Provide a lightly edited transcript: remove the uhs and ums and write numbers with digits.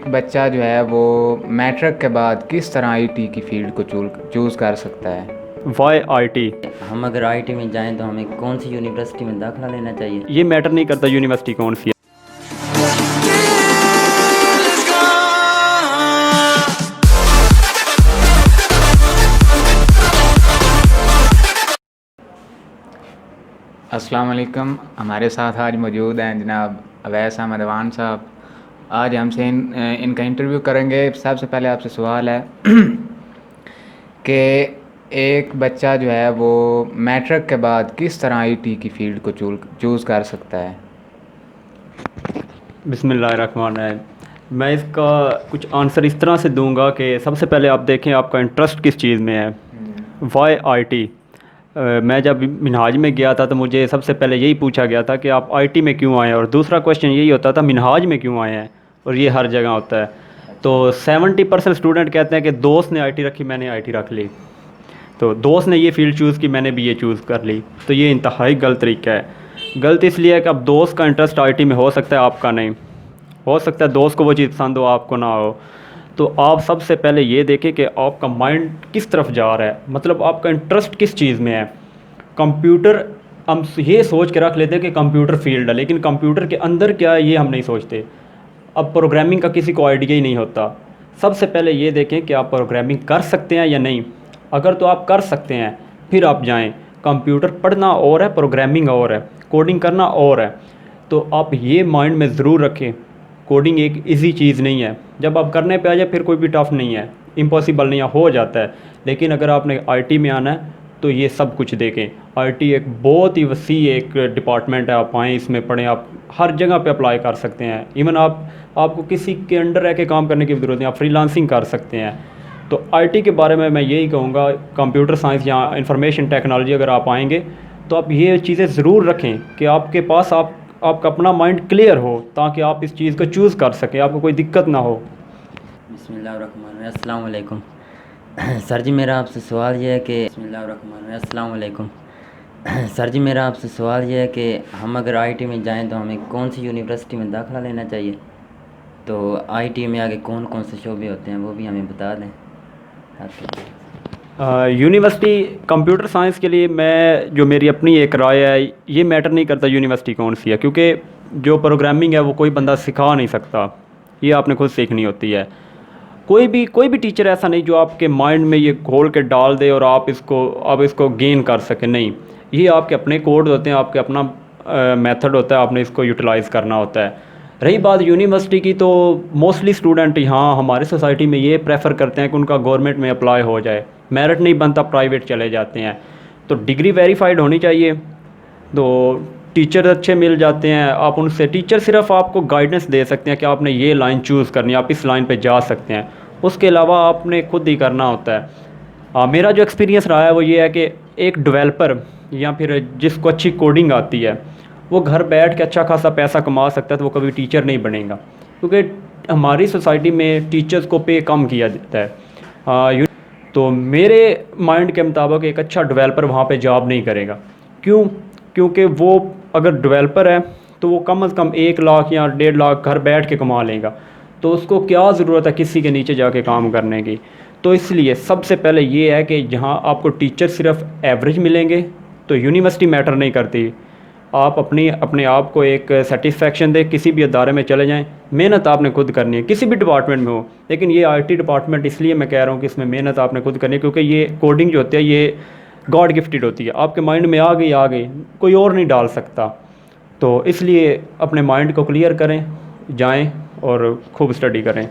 एक बच्चा जो है वो मैट्रिक के बाद किस तरह आईटी की फील्ड को चूज़ कर सकता है? Why IT? हम अगर आईटी में जाएं तो हमें कौन सी यूनिवर्सिटी में दाखिला लेना चाहिए? ये मैटर नहीं करता यूनिवर्सिटी कौन सी है। अस्सलाम वालेकुम। हमारे साथ आज मौजूद हैं जनाब अवैस अहमद अवान साहब। आज हमसे इनका इंटरव्यू करेंगे। सबसे पहले आपसे सवाल है कि एक बच्चा जो है वो मैट्रिक के बाद किस तरह आईटी की फील्ड को चूज़ कर सकता है? बिस्मिल्लाहिर्रहमानिर्रहीम। मैं इसका कुछ आंसर इस तरह से दूंगा कि सबसे पहले आप देखें आपका इंटरेस्ट किस चीज़ में है। Why IT? मैं जब मिनहाज में गया था तो मुझे सबसे पहले यही पूछा गया था कि आप आईटी में क्यों आए हैं, और दूसरा क्वेश्चन यही होता था मिनहाज में क्यों आए हैं, और ये हर जगह होता है। तो 70% स्टूडेंट कहते हैं कि दोस्त ने आईटी रखी, मैंने आईटी रख ली, तो दोस्त ने ये फील्ड चूज़ की, मैंने भी ये चूज़ कर ली। तो ये इंतहाई गलत तरीका है। गलत इसलिए है कि अब दोस्त का इंटरेस्ट आईटी में हो सकता है, आपका नहीं हो सकता है। दोस्त को वो चीज़ पसंद हो, आपको ना हो। तो आप सबसे पहले ये देखें कि आपका माइंड किस तरफ जा रहा है, मतलब आपका इंटरेस्ट किस चीज़ में है। कंप्यूटर, हम ये सोच के रख लेते हैं कि कंप्यूटर फील्ड है, लेकिन कंप्यूटर के अंदर क्या है ये हम नहीं सोचते। अब प्रोग्रामिंग का किसी को आइडिया ही नहीं होता। सबसे पहले ये देखें कि आप प्रोग्रामिंग कर सकते हैं या नहीं। अगर तो आप कर सकते हैं फिर आप जाएं। कंप्यूटर पढ़ना और है, प्रोग्रामिंग और है, कोडिंग करना और है। तो आप ये माइंड में ज़रूर रखें, कोडिंग एक इजी चीज़ नहीं है। जब आप करने पे आ जाए फिर कोई भी टफ़ नहीं है, इम्पॉसिबल नहीं है, हो जाता है। लेकिन अगर आपने आईटी में आना है तो ये सब कुछ देखें। आईटी एक बहुत ही वसी एक डिपार्टमेंट है। आप आएँ, इसमें पढ़ें, आप हर जगह पे अप्लाई कर सकते हैं। इवन आपको किसी के अंडर रह के काम करने की ज़रूरत नहीं, आप फ्रीलांसिंग कर सकते हैं। तो आईटी के बारे में मैं यही कहूँगा, कंप्यूटर साइंस या इंफॉर्मेशन टेक्नोलॉजी अगर आप आएँगे तो आप ये चीज़ें ज़रूर रखें कि आपके पास आपका अपना माइंड क्लियर हो, ताकि आप इस चीज़ को चूज़ कर सकें, आपको कोई दिक्कत ना हो। बिस्मिल्लाहिर्रहमानिर्रहीम। अस्सलाम वालेकुम। सर जी मेरा आपसे सवाल ये है कि अस्सलाम वालेकुम। सर जी मेरा आपसे सवाल ये है कि हम अगर आईटी में जाएं तो हमें कौन सी यूनिवर्सिटी में दाखिला लेना चाहिए? तो आईटी में आगे कौन कौन से शोबे होते हैं वो भी हमें बता दें। यूनिवर्सिटी कंप्यूटर साइंस के लिए जो मेरी अपनी एक राय है, ये मैटर नहीं करता यूनिवर्सिटी कौन सी है, क्योंकि जो प्रोग्रामिंग है वो कोई बंदा सिखा नहीं सकता, ये आपने खुद सीखनी होती है। कोई भी टीचर ऐसा नहीं जो आपके माइंड में ये घोल के डाल दे और आप इसको गेन कर सकें। नहीं, ये आपके अपने कोड होते हैं, आपके अपना मेथड होता है, आपने इसको यूटिलाइज़ करना होता है। रही बात यूनिवर्सिटी की, तो मोस्टली स्टूडेंट यहाँ हमारे सोसाइटी में ये प्रेफर करते हैं कि उनका गवर्नमेंट में अप्लाई हो जाए, मेरिट नहीं बनता प्राइवेट चले जाते हैं। तो डिग्री वेरीफाइड होनी चाहिए, तो टीचर अच्छे मिल जाते हैं। आप उनसे, टीचर सिर्फ आपको गाइडेंस दे सकते हैं कि आपने ये लाइन चूज़ करनी है, आप इस लाइन पे जा सकते हैं। उसके अलावा आपने खुद ही करना होता है। मेरा जो एक्सपीरियंस रहा है वो ये है कि एक डेवलपर या फिर जिसको अच्छी कोडिंग आती है वो घर बैठ के अच्छा खासा पैसा कमा सकता है, तो वो कभी टीचर नहीं बनेगा, क्योंकि हमारी सोसाइटी में टीचर्स को पे कम किया जाता है। तो मेरे माइंड के मुताबिक एक अच्छा डेवलपर वहाँ पे जॉब नहीं करेगा। क्यों? क्योंकि वो अगर डेवलपर है तो वो कम से कम 1 लाख या 1.5 लाख घर बैठ के कमा लेगा, तो उसको क्या ज़रूरत है किसी के नीचे जाके काम करने की। तो इसलिए सबसे पहले ये है कि जहाँ आपको टीचर सिर्फ एवरेज मिलेंगे तो यूनिवर्सिटी मैटर नहीं करती। आप अपने आप को एक सेटिस्फेक्शन दे, किसी भी अदारे में चले जाएं, मेहनत आपने खुद करनी है, किसी भी डिपार्टमेंट में हो। लेकिन ये आईटी डिपार्टमेंट इसलिए मैं कह रहा हूँ कि इसमें मेहनत आपने खुद करनी है, क्योंकि ये कोडिंग जो होती है ये गॉड गिफ्टेड होती है, आपके माइंड में आ गई, कोई और नहीं डाल सकता। तो इसलिए अपने माइंड को क्लियर करें, जाएं और खूब स्टडी करें।